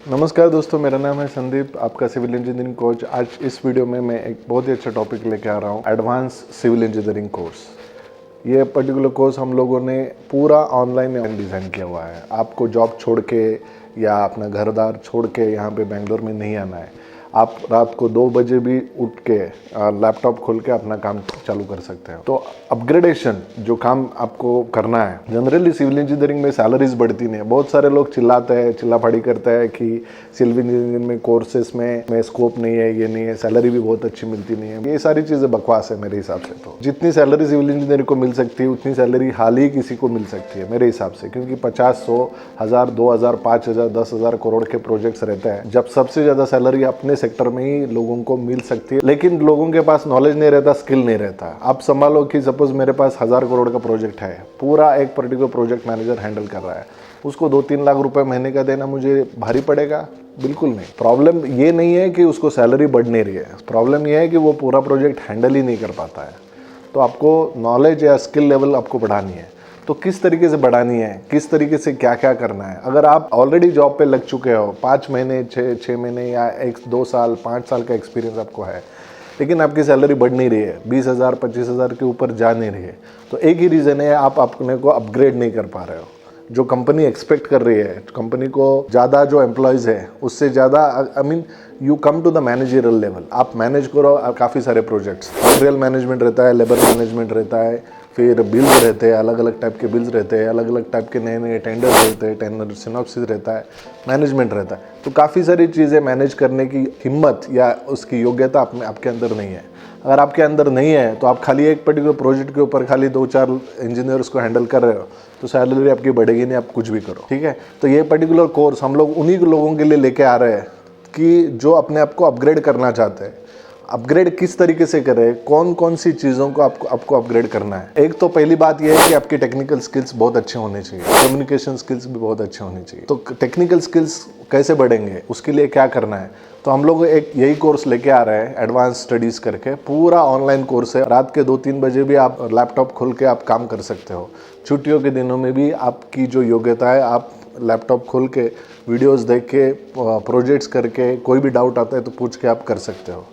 नमस्कार दोस्तों, मेरा नाम है संदीप, आपका सिविल इंजीनियरिंग कोच। आज इस वीडियो में मैं एक बहुत ही अच्छा टॉपिक लेके आ रहा हूँ, एडवांस सिविल इंजीनियरिंग कोर्स। ये पर्टिकुलर कोर्स हम लोगों ने पूरा ऑनलाइन डिज़ाइन किया हुआ है। आपको जॉब छोड़ के या अपना घरदार छोड़ के यहाँ पे बेंगलोर में नहीं आना है। आप रात को 2 बजे भी उठ के लैपटॉप खोल के अपना काम चालू कर सकते हैं। तो अपग्रेडेशन जो काम आपको करना है, जनरली सिविल इंजीनियरिंग में सैलरीज बढ़ती नहीं है। बहुत सारे लोग चिल्लाते हैं, चिल्लाफाड़ी करते हैं कि सिविल इंजीनियरिंग में कोर्सेस में स्कोप नहीं है, ये नहीं है, सैलरी भी बहुत अच्छी मिलती नहीं है। ये सारी चीज़ें बकवास है मेरे हिसाब से। तो जितनी सैलरी सिविल इंजीनियर को मिल सकती है उतनी सैलरी हाल ही किसी को मिल सकती है मेरे हिसाब से, क्योंकि 50, 100, 1000, 2000, 5000, 10,000 करोड़ के प्रोजेक्ट्स रहते हैं। जब सबसे ज़्यादा सैलरी अपने सेक्टर में ही लोगों को मिल सकती है, लेकिन लोगों के पास नॉलेज नहीं रहता, स्किल नहीं रहता। आप संभालो कि सपोज मेरे पास 1000 करोड़ का प्रोजेक्ट है, पूरा एक पर्टिकुलर प्रोजेक्ट मैनेजर हैंडल कर रहा है, उसको 2-3 लाख रुपए महीने का देना मुझे भारी पड़ेगा? बिल्कुल नहीं। प्रॉब्लम ये नहीं है कि उसको सैलरी बढ़ नहीं रही है, प्रॉब्लम ये है कि वो पूरा प्रोजेक्ट हैंडल ही नहीं कर पाता है। तो आपको नॉलेज या स्किल लेवल आपको बढ़ानी है। तो किस तरीके से बढ़ानी है, किस तरीके से क्या क्या करना है। अगर आप ऑलरेडी जॉब पे लग चुके हो, 5 महीने 6 महीने या 1-2 साल 5 साल का एक्सपीरियंस आपको है, लेकिन आपकी सैलरी बढ़ नहीं रही है, 20,000 25,000 के ऊपर जा नहीं रही है, तो एक ही रीज़न है, आप अपने को अपग्रेड नहीं कर पा रहे हो। जो कंपनी एक्सपेक्ट कर रही है, कंपनी को ज़्यादा जो एम्प्लॉयज़ है उससे ज़्यादा, I mean you come to the managerial level. आप मैनेज करो काफ़ी सारे प्रोजेक्ट्स, मटेरियल मैनेजमेंट रहता है, लेबर मैनेजमेंट रहता है, फिर बिल्स रहते हैं, अलग अलग टाइप के बिल्स रहते हैं, अलग अलग टाइप के नए नए टेंडर रहते हैं, टेंडर सिनॉप्सिस रहता है, मैनेजमेंट रहता है। तो काफ़ी सारी चीज़ें मैनेज करने की हिम्मत या उसकी योग्यता आपके अंदर नहीं है। अगर आपके अंदर नहीं है तो आप खाली एक पर्टिकुलर प्रोजेक्ट के ऊपर खाली 2-4 इंजीनियर्स को हैंडल कर रहे हो, तो सैलरी आपकी बढ़ेगी नहीं, आप कुछ भी करो, ठीक है। तो ये पर्टिकुलर कोर्स हम लोग उन्हीं लोगों के लिए लेके आ रहे हैं कि जो अपने आप को अपग्रेड करना चाहते हैं। अपग्रेड किस तरीके से करें, कौन कौन सी चीज़ों को आपको अपग्रेड करना है। एक तो पहली बात यह है कि आपकी टेक्निकल स्किल्स बहुत अच्छे होने चाहिए, कम्युनिकेशन स्किल्स भी बहुत अच्छे होने चाहिए। तो टेक्निकल स्किल्स कैसे बढ़ेंगे, उसके लिए क्या करना है। तो हम लोग एक यही कोर्स लेके आ रहे हैं, एडवांस स्टडीज़ करके। पूरा ऑनलाइन कोर्स है, रात के 2-3 बजे भी आप लैपटॉप खोल के आप काम कर सकते हो। छुट्टियों के दिनों में भी आपकी जो योग्यता है, आप लैपटॉप खोल के वीडियोज़ देख के, प्रोजेक्ट्स करके, कोई भी डाउट आता है तो पूछ के आप कर सकते हो।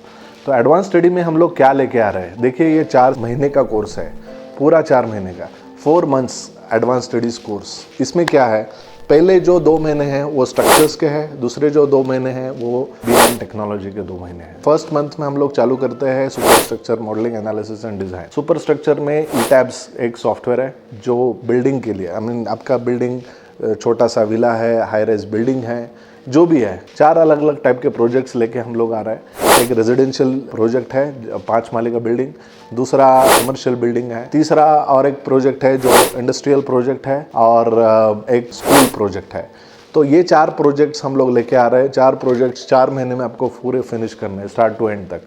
तो एडवांस स्टडी में हम लोग क्या लेके आ रहे हैं, देखिए ये 4 महीने का कोर्स है, पूरा 4 महीने का, 4 मंथ्स एडवांस स्टडीज़ कोर्स। इसमें क्या है, पहले जो 2 महीने हैं वो स्ट्रक्चर्स के हैं, दूसरे जो 2 महीने हैं वो बीएम टेक्नोलॉजी के 2 महीने हैं। फर्स्ट मंथ में हम लोग चालू करते हैं super structure modelling analysis and design. Super structure में ईटैब्स एक सॉफ्टवेयर है जो बिल्डिंग के लिए, आई मीन आपका बिल्डिंग छोटा सा विला है, हाई राइज बिल्डिंग है, जो भी है, 4 अलग अलग टाइप के प्रोजेक्ट्स लेके हम लोग आ रहे हैं। एक रेजिडेंशियल प्रोजेक्ट है 5 माले का बिल्डिंग, दूसरा कमर्शियल बिल्डिंग है, तीसरा और एक प्रोजेक्ट है जो इंडस्ट्रियल प्रोजेक्ट है, और एक स्कूल प्रोजेक्ट है। तो ये 4 प्रोजेक्ट्स हम लोग लेके आ रहे हैं। 4 प्रोजेक्ट्स 4 महीने में आपको पूरे फिनिश करने हैं, स्टार्ट टू एंड तक।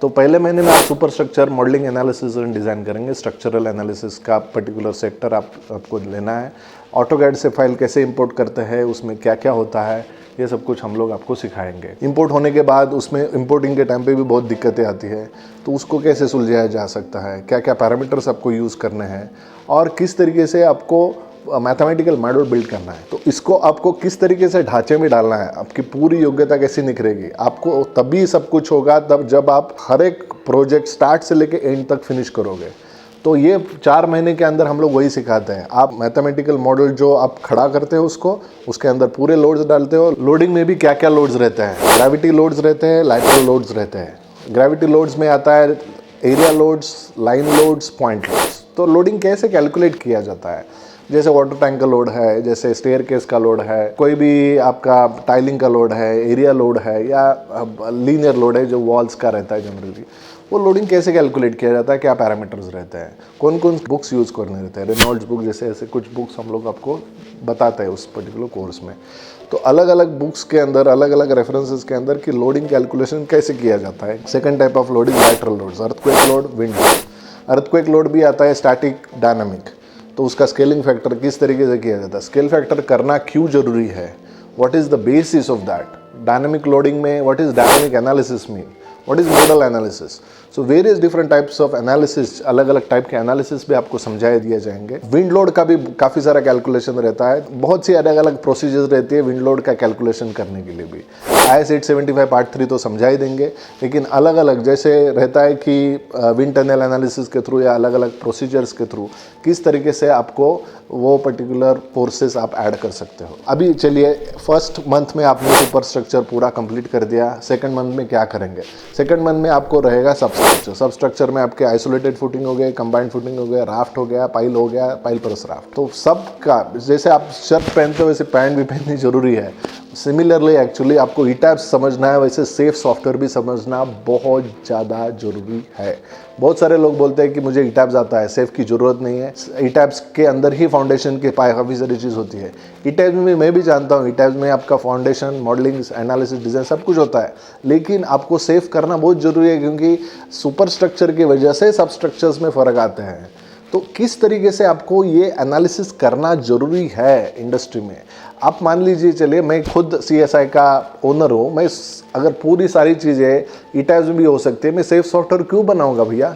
तो पहले महीने में आप super structure modelling analysis and design करेंगे। स्ट्रक्चरल एनालिसिस का पर्टिकुलर सेक्टर आपको लेना है। ऑटोकैड से फाइल कैसे इंपोर्ट करते हैं, उसमें क्या क्या होता है, ये सब कुछ हम लोग आपको सिखाएंगे। इंपोर्ट होने के बाद उसमें इंपोर्टिंग के टाइम पे भी बहुत दिक्कतें आती है, तो उसको कैसे सुलझाया जा सकता है, क्या क्या पैरामीटर्स आपको यूज़ करने हैं, और किस तरीके से आपको मैथमेटिकल मॉडल बिल्ड करना है। तो इसको आपको किस तरीके से ढांचे में डालना है, आपकी पूरी योग्यता कैसे निखरेगी, आपको तभी सब कुछ होगा तब जब आप हर एक प्रोजेक्ट स्टार्ट से लेके एंड तक फिनिश करोगे। तो ये 4 महीने के अंदर हम लोग वही सिखाते हैं। आप मैथमेटिकल मॉडल जो आप खड़ा करते हो उसको, उसके अंदर पूरे लोड्स डालते हो। लोडिंग में भी क्या क्या लोड्स रहते हैं, ग्रेविटी लोड्स रहते हैं, लैटरल लोड्स रहते हैं। ग्रेविटी लोड्स में आता है area loads, line loads, point loads. तो लोडिंग कैसे कैलकुलेट किया जाता है, जैसे वाटर टैंक का लोड है, जैसे स्टेयरकेस का लोड है, कोई भी आपका टाइलिंग का लोड है, एरिया लोड है, या लीनियर लोड है जो वॉल्स का रहता है जनरली, वो लोडिंग कैसे कैलकुलेट किया जाता है, क्या पैरामीटर्स रहते हैं, कौन कौन बुक्स यूज़ करने रहते हैं, रेनॉल्ड्स बुक जैसे ऐसे कुछ बुक्स हम लोग आपको बताते हैं उस पर्टिकुलर कोर्स में। तो अलग अलग बुक्स के अंदर, अलग अलग रेफरेंसेस के अंदर कि लोडिंग कैलकुलेशन कैसे किया जाता है। Second type of loading lateral loads, earthquake load, wind load. Earthquake load भी आता है स्टैटिक, डायनामिक, तो उसका स्केलिंग फैक्टर किस तरीके से किया जाता है, स्केल फैक्टर करना क्यों जरूरी है, what is the basis of that, dynamic loading में what is dynamic analysis mean, what is nodal analysis. So various different types of analysis, अलग अलग टाइप के एनालिसिस भी आपको समझाए दिए जाएंगे। विंड लोड का भी काफ़ी सारा कैलकुलेशन रहता है, बहुत सी अलग अलग प्रोसीजर्स रहती है विंड लोड का कैलकुलेशन करने के लिए भी। IS 875 पार्ट 3 तो समझा ही देंगे, लेकिन अलग अलग जैसे रहता है कि विंड टनल एनालिसिस के थ्रू या अलग अलग प्रोसीजर्स के थ्रू किस तरीके से आपको वो पर्टिकुलर फोर्सेस आप ऐड कर सकते हो। अभी चलिए, फर्स्ट मंथ में आपने सुपर स्ट्रक्चर पूरा कंप्लीट कर दिया, सेकंड मंथ में क्या करेंगे। सेकंड मंथ में आपको रहेगा सब स्ट्रक्चर। सब स्ट्रक्चर में आपके आइसोलेटेड फुटिंग हो गए, कंबाइंड फुटिंग हो गया, राफ्ट हो गया, पाइल हो गया, पाइल प्लस राफ्ट। तो सब का जैसे आप शर्ट पहनते हो वैसे पैंट भी पहननी जरूरी है। सिमिलरली एक्चुअली आपको ईटैब्स समझना है, वैसे सेफ सॉफ्टवेयर भी समझना बहुत ज़्यादा जरूरी है। बहुत सारे लोग बोलते हैं कि मुझे ईटैब्स आता है, सेफ की ज़रूरत नहीं है। ईटैब्स के अंदर ही फाउंडेशन के पाए काफ़ी सारी चीज़ होती है। ईटैब्स में मैं भी जानता हूँ, ईटैब्स में आपका फाउंडेशन, मॉडलिंग, एनालिसिस, डिज़ाइन सब कुछ होता है, लेकिन आपको सेफ करना बहुत ज़रूरी है, क्योंकि सुपर स्ट्रक्चर की वजह से सब स्ट्रक्चर्स में फ़र्क आते हैं। तो किस तरीके से आपको ये एनालिसिस करना ज़रूरी है इंडस्ट्री में। आप मान लीजिए, चलिए मैं खुद CSI का ओनर हूँ, मैं अगर पूरी सारी चीज़ें ईटैब्स में भी हो सकती है, मैं सेफ सॉफ्टवेयर क्यों बनाऊँगा भैया।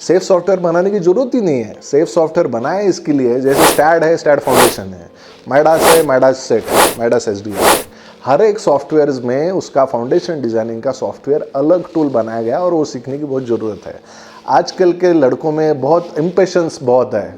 सेफ सॉफ्टवेयर बनाने की ज़रूरत ही नहीं है। सेफ सॉफ्टवेयर बनाए इसके लिए, जैसे स्टैड है, स्टैड फाउंडेशन है, माइडास है, माइडास सेट है, माइडास SD है। हर एक सॉफ्टवेयर में उसका फाउंडेशन डिज़ाइनिंग का सॉफ्टवेयर अलग टूल बनाया गया और वो सीखने की बहुत ज़रूरत है। आजकल के लड़कों में बहुत इम्पेशंस बहुत है,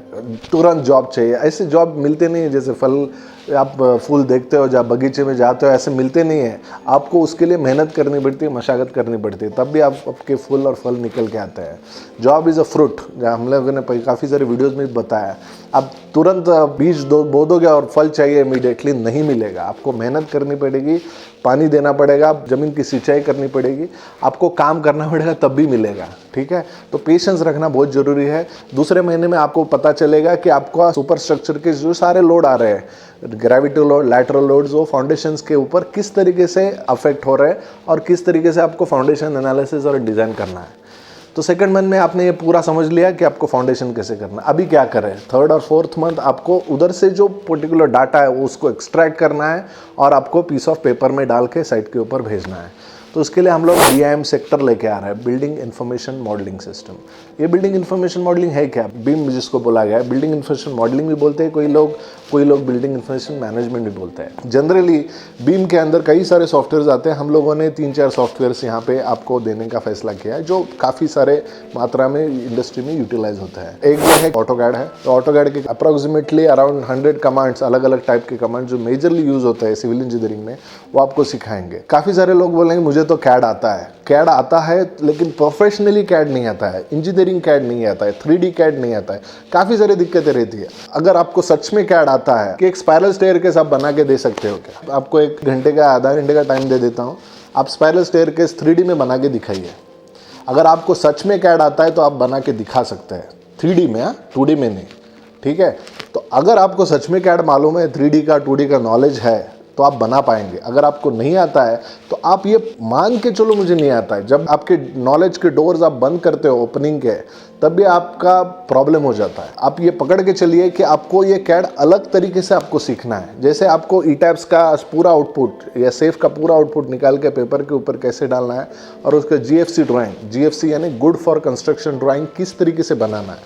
तुरंत जॉब चाहिए। ऐसे जॉब मिलते नहीं है, जैसे फल आप फूल देखते हो, जब बगीचे में जाते हो, ऐसे मिलते नहीं है। आपको उसके लिए मेहनत करनी पड़ती है, मशागत करनी पड़ती है, तब भी आपके फूल और फल निकल के आते हैं। जॉब इज़ अ फ्रूट, जहाँ हम लोगों ने काफ़ी सारे वीडियोज़ में बताया। अब तुरंत बीज बो दोगे और फल चाहिए इमीडिएटली, नहीं मिलेगा। आपको मेहनत करनी पड़ेगी, पानी देना पड़ेगा, ज़मीन की सिंचाई करनी पड़ेगी, आपको काम करना पड़ेगा, तब भी मिलेगा। ठीक है, तो पेशेंस रखना बहुत ज़रूरी है। दूसरे महीने में आपको पता चलेगा कि आपका सुपर स्ट्रक्चर के जो सारे लोड आ रहे हैं, ग्रेविटी लोड, लैटरल लोड्स, वो फाउंडेशंस के ऊपर किस तरीके से अफेक्ट हो रहे हैं और किस तरीके से आपको फाउंडेशन एनालिसिस और डिज़ाइन करना है। तो सेकंड मंथ में आपने ये पूरा समझ लिया कि आपको फाउंडेशन कैसे करना है। अभी क्या करें, थर्ड और फोर्थ मंथ आपको उधर से जो पर्टिकुलर डाटा है उसको एक्सट्रैक्ट करना है और आपको पीस ऑफ पेपर में डाल के साइट के ऊपर भेजना है। तो उसके लिए हम लोग BIM सेक्टर लेके आ रहे हैं, बिल्डिंग इंफॉर्मेशन मॉडलिंग सिस्टम। ये बिल्डिंग इंफॉर्मेशन मॉडलिंग है क्या, बीम जिसको बोला गया है, बिल्डिंग इंफॉर्मेशन मॉडलिंग भी बोलते हैं कोई लोग बिल्डिंग इंफॉर्मेशन मैनेजमेंट भी बोलते हैं। जनरली बीम के अंदर कई सारे सॉफ्टवेयर्स आते हैं। हम लोगों ने 3-4 सॉफ्टवेयर्स यहाँ पे आपको देने का फैसला किया है, जो काफ़ी सारे मात्रा में इंडस्ट्री में यूटिलाइज होता है। एक जो है ऑटोकैड है, तो ऑटोकैड के अप्रॉक्सीमेटली अराउंड 100 कमांड्स, अलग अलग टाइप के कमांड जो मेजरली यूज होता है सिविल इंजीनियरिंग में, वो आपको सिखाएंगे। काफ़ी सारे लोग बोलेंगे मुझे तो कैड आता है। कैड आता है, लेकिन प्रोफेशनली कैड नहीं आता है, इंजीनियरिंग कैड नहीं आता है, 3D कैड नहीं आता है, काफ़ी सारी दिक्कतें रहती है। अगर आपको सच में कैड आता है कि एक स्पाइरल स्टेयरकेस आप बना के दे सकते हो क्या, आपको 1 घंटे का, आधा घंटे का टाइम दे देता हूँ, आप स्पाइरल स्टेयरकेस 3D में बना के दिखाइए। अगर आपको सच में कैड आता है तो आप बना के दिखा सकते हैं 3D में, 2D में नहीं। ठीक है, तो अगर आपको सच में कैड मालूम है, 3D का 2D का नॉलेज है, तो आप बना पाएंगे। अगर आपको नहीं आता है तो आप ये मान के चलो मुझे नहीं आता है। जब आपके नॉलेज के डोर्स आप बंद करते हो ओपनिंग के, तब भी आपका प्रॉब्लम हो जाता है। आप ये पकड़ के चलिए कि आपको ये कैड अलग तरीके से आपको सीखना है। जैसे आपको ईटैब्स का पूरा आउटपुट या सेफ का पूरा आउटपुट निकाल के पेपर के ऊपर कैसे डालना है, और उसका GFC ड्राइंग, GFC यानी गुड फॉर कंस्ट्रक्शन ड्राइंग किस तरीके से बनाना है,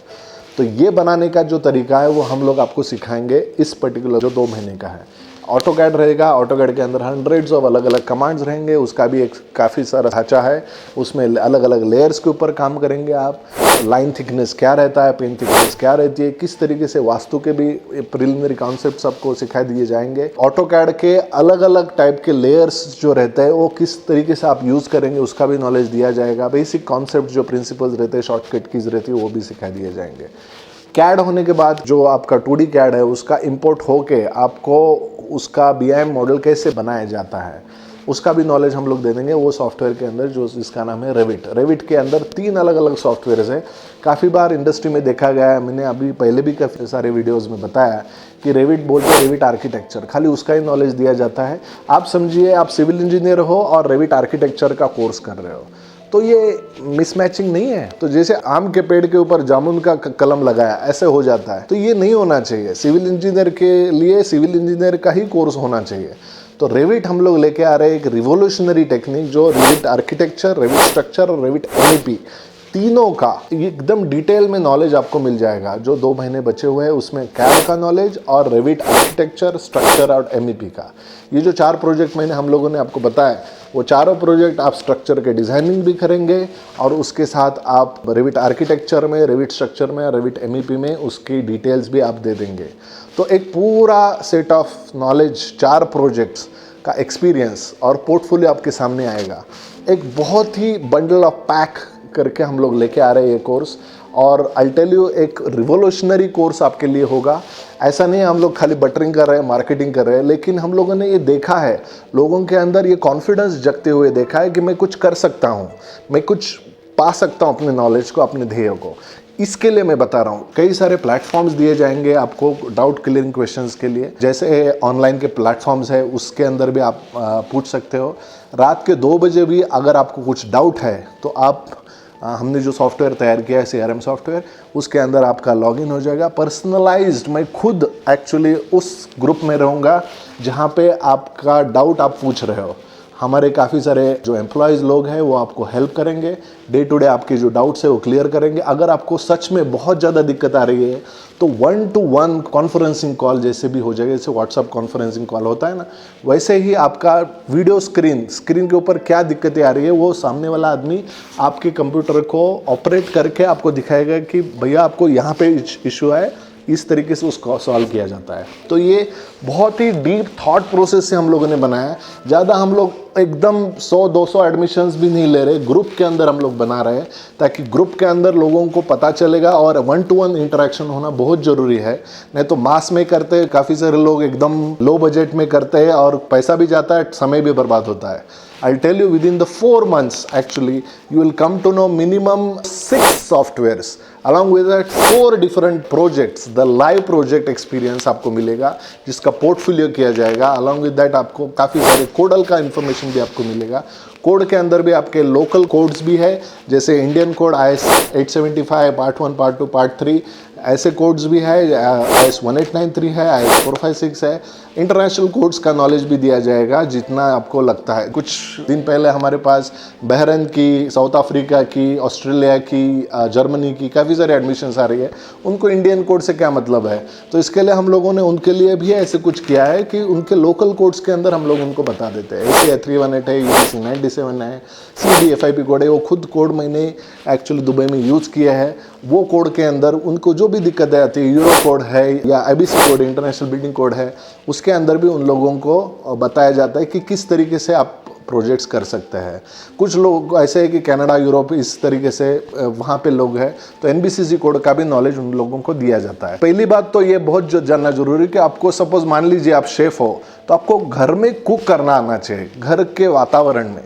तो ये बनाने का जो तरीका है वो हम लोग आपको सिखाएंगे इस पर्टिकुलर जो 2 महीने का है। ऑटोकैड रहेगा, ऑटोकैड के अंदर हंड्रेड्स ऑफ अलग अलग कमांड्स रहेंगे, उसका भी एक काफ़ी सारा ढांचा है, उसमें अलग अलग लेयर्स के ऊपर काम करेंगे आप। लाइन थिकनेस क्या रहता है, पेन थिकनेस क्या रहती है, किस तरीके से वास्तु के भी प्रिलिमिनरी कॉन्सेप्ट्स आपको सिखा दिए जाएंगे। ऑटोकैड के अलग अलग टाइप के लेयर्स जो रहते हैं वो किस तरीके से आप यूज़ करेंगे उसका भी नॉलेज दिया जाएगा। बेसिक कॉन्सेप्ट जो प्रिंसिपल्स रहते हैं, शॉर्टकट कीज रहती है, वो भी सिखा दिए जाएंगे। कैड होने के बाद जो आपका 2D कैड है उसका इंपोर्ट होके आपको उसका BIM मॉडल कैसे बनाया जाता है उसका भी नॉलेज हम लोग दे देंगे वो सॉफ्टवेयर के अंदर, जो जिसका नाम है रेविट। रेविट के अंदर 3 अलग अलग सॉफ्टवेयर हैं। काफ़ी बार इंडस्ट्री में देखा गया है, मैंने अभी पहले भी काफ़ी सारे वीडियोज़ में बताया कि रेविट बोलते हैं रेविट आर्किटेक्चर, खाली उसका ही नॉलेज दिया जाता है। आप समझिए आप सिविल इंजीनियर हो और रेविट आर्किटेक्चर का कोर्स कर रहे हो, तो ये मिसमैचिंग नहीं है। तो जैसे आम के पेड़ के ऊपर जामुन का कलम लगाया ऐसे हो जाता है, तो ये नहीं होना चाहिए। सिविल इंजीनियर के लिए सिविल इंजीनियर का ही कोर्स होना चाहिए। तो रेविट हम लोग लेके आ रहे हैं एक रिवोल्यूशनरी टेक्निक, जो रेविट आर्किटेक्चर, रेविट स्ट्रक्चर और रेविट एमईपी तीनों का एकदम डिटेल में नॉलेज आपको मिल जाएगा। जो 2 महीने बचे हुए हैं उसमें कैड का नॉलेज और रेविट आर्किटेक्चर, स्ट्रक्चर और एमईपी का, ये जो 4 प्रोजेक्ट मैंने हम लोगों ने आपको बताया, वो चारों प्रोजेक्ट आप स्ट्रक्चर के डिज़ाइनिंग भी करेंगे और उसके साथ आप रेविट आर्किटेक्चर में, रेविट स्ट्रक्चर में, रेविट एमईपी में उसकी डिटेल्स भी आप दे देंगे। तो एक पूरा सेट ऑफ नॉलेज, 4 प्रोजेक्ट्स का एक्सपीरियंस और पोर्टफोलियो आपके सामने आएगा। एक बहुत ही बंडल ऑफ पैक करके हम लोग लेके आ रहे हैं ये कोर्स, और आई टेल यू एक रिवोल्यूशनरी कोर्स आपके लिए होगा। ऐसा नहीं है हम लोग खाली बटरिंग कर रहे हैं, मार्केटिंग कर रहे हैं, लेकिन हम लोगों ने ये देखा है, लोगों के अंदर ये कॉन्फिडेंस जगते हुए देखा है कि मैं कुछ कर सकता हूँ, मैं कुछ पा सकता हूँ अपने नॉलेज को, अपने ध्येय को। इसके लिए मैं बता रहा हूँ, कई सारे प्लेटफॉर्म्स दिए जाएंगे आपको डाउट क्लियरिंग क्वेश्चंस के लिए। जैसे ऑनलाइन के प्लेटफॉर्म्स है, उसके अंदर भी आप पूछ सकते हो। रात के 2 बजे भी अगर आपको कुछ डाउट है तो आप हमने जो सॉफ्टवेयर तैयार किया है, CRM सॉफ्टवेयर, उसके अंदर आपका लॉगिन हो जाएगा। पर्सनलाइज्ड मैं खुद एक्चुअली उस ग्रुप में रहूँगा जहाँ पे आपका डाउट आप पूछ रहे हो। हमारे काफ़ी सारे जो एम्प्लॉयज़ लोग हैं वो आपको हेल्प करेंगे, डे टू डे आपके जो डाउट्स है वो क्लियर करेंगे। अगर आपको सच में बहुत ज़्यादा दिक्कत आ रही है तो 1-to-1 कॉन्फ्रेंसिंग कॉल जैसे भी हो जाएगा, जैसे व्हाट्सअप कॉन्फ्रेंसिंग कॉल होता है ना, वैसे ही आपका वीडियो स्क्रीन के ऊपर क्या दिक्कतें आ रही है वो सामने वाला आदमी आपके कंप्यूटर को ऑपरेट करके आपको दिखाएगा कि भैया आपको यहाँ पे इशू है, इस तरीके से उसको सॉल्व किया जाता है। तो ये बहुत ही डीप थॉट प्रोसेस से हम लोगों ने बनाया है। ज़्यादा हम लोग एकदम 100-200 एडमिशन्स भी नहीं ले रहे, ग्रुप के अंदर हम लोग बना रहे हैं, ताकि ग्रुप के अंदर लोगों को पता चलेगा। और 1-to-1 इंटरेक्शन होना बहुत ज़रूरी है, नहीं तो मास में करते हैं, काफ़ी सारे लोग एकदम लो बजट में करते हैं और पैसा भी जाता है, समय भी बर्बाद होता है। I'll tell you, within the 4 months actually you will come to know minimum 6 softwares, along with that 4 different projects, the live project experience आपको मिलेगा जिसका पोर्टफोलियो किया जाएगा। along with that आपको काफ़ी सारे कोडल का इंफॉर्मेशन भी आपको मिलेगा। कोड के अंदर भी आपके लोकल कोड्स भी है, जैसे Indian code IS 875 part 1, part 2, part 3, ऐसे कोड्स भी है। IS 1893 है, IS 456 है। इंटरनेशनल कोड्स का नॉलेज भी दिया जाएगा जितना आपको लगता है। कुछ दिन पहले हमारे पास बहरीन की, साउथ अफ्रीका की, ऑस्ट्रेलिया की, जर्मनी की काफ़ी सारे एडमिशन्स आ रही है। उनको इंडियन कोड से क्या मतलब है, तो इसके लिए हम लोगों ने उनके लिए भी ऐसे कुछ किया है कि उनके लोकल कोड्स के अंदर हम लोग उनको बता देते हैं। ACI 318 है, UGC 97 है, CDFIP कोड है। वो खुद कोड मैंने एक्चुअली दुबई में यूज़ किया है। वो कोड के अंदर उनको जो भी दिक्कतें आती है, यूरो कोड है या IBC code, international building code है, उसके अंदर भी उन लोगों को बताया जाता है कि किस तरीके से आप प्रोजेक्ट्स कर सकते हैं। कुछ लोग ऐसे है कि कनाडा, यूरोप, इस तरीके से वहाँ पे लोग हैं, तो NBCC कोड का भी नॉलेज उन लोगों को दिया जाता है। पहली बात तो ये बहुत जानना जरूरी है कि आपको सपोज मान लीजिए आप शेफ़ हो, तो आपको घर में कुक करना आना चाहिए, घर के वातावरण में।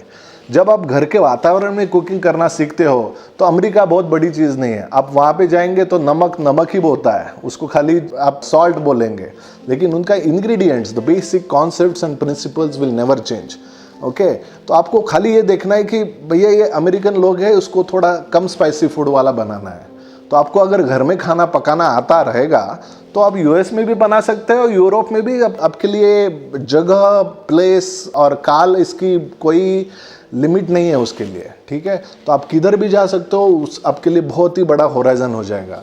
जब आप घर के वातावरण में कुकिंग करना सीखते हो तो अमेरिका बहुत बड़ी चीज़ नहीं है। आप वहाँ पे जाएंगे तो नमक ही बोलता है, उसको खाली आप सॉल्ट बोलेंगे, लेकिन उनका ingredients, the basic concepts and principles will never change. Okay, तो आपको खाली ये देखना है कि भैया ये अमेरिकन लोग हैं, उसको थोड़ा कम स्पाइसी फूड वाला बनाना है। तो आपको अगर घर में खाना पकाना आता रहेगा तो आप US में भी बना सकते हो, यूरोप में भी। आपके लिए जगह, प्लेस और काल, इसकी कोई लिमिट नहीं है उसके लिए, ठीक है। तो आप किधर भी जा सकते हो, उस आपके लिए बहुत ही बड़ा होराइजन हो जाएगा।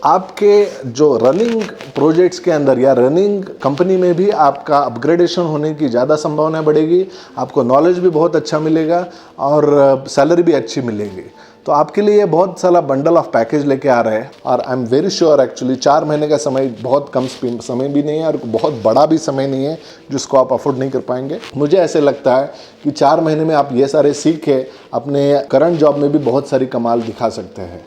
आपके जो रनिंग प्रोजेक्ट्स के अंदर या रनिंग कंपनी में भी आपका अपग्रेडेशन होने की ज़्यादा संभावना बढ़ेगी। आपको नॉलेज भी बहुत अच्छा मिलेगा और सैलरी भी अच्छी मिलेगी। तो आपके लिए बहुत सारा बंडल ऑफ पैकेज लेके आ रहे हैं, और I am very sure actually 4 महीने का समय बहुत कम समय भी नहीं है और बहुत बड़ा भी समय नहीं है जिसको आप अफोर्ड नहीं कर पाएंगे। मुझे ऐसे लगता है कि 4 महीने में आप ये सारे सीख के अपने करंट जॉब में भी बहुत सारी कमाल दिखा सकते हैं।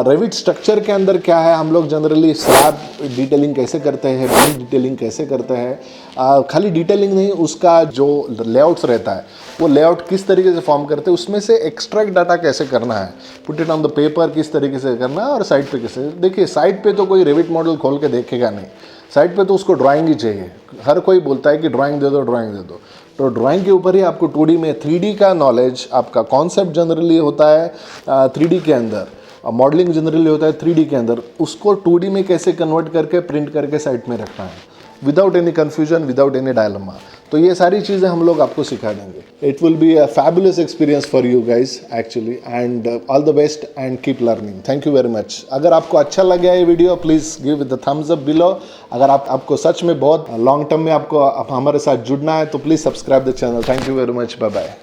रेविट स्ट्रक्चर के अंदर क्या है, हम लोग जनरली स्लैब डिटेलिंग कैसे करते हैं, बीम डिटेलिंग कैसे करते हैं, खाली डिटेलिंग नहीं, उसका जो लेआउट्स रहता है वो लेआउट किस तरीके से फॉर्म करते हैं, उसमें से एक्सट्रैक्ट डाटा कैसे करना है, put it on the paper किस तरीके से करना है, और साइट पे कैसे। देखिए साइट पे तो कोई रेविट मॉडल खोल के देखेगा नहीं, साइट पे तो उसको ड्राइंग ही चाहिए। हर कोई बोलता है कि ड्राइंग दे दो, ड्राइंग दे दो, तो ड्राइंग के ऊपर ही आपको 2D में 3D का नॉलेज, आपका कॉन्सेप्ट जनरली होता है 3D के अंदर, मॉडलिंग जनरली होता है 3D के अंदर, उसको 2D में कैसे कन्वर्ट करके प्रिंट करके साइट में रखना है। Without any confusion, without any dilemma. तो ये सारी चीज़ें हम लोग आपको सिखा देंगे। It will be a fabulous experience for you guys actually, and all the best and keep learning. Thank you very much. अगर आपको अच्छा लगा ये video, please give it the thumbs up below. अगर आपको सच में बहुत लॉन्ग टर्म में आपको हमारे साथ जुड़ना है तो please subscribe the channel. Thank you very much, bye bye.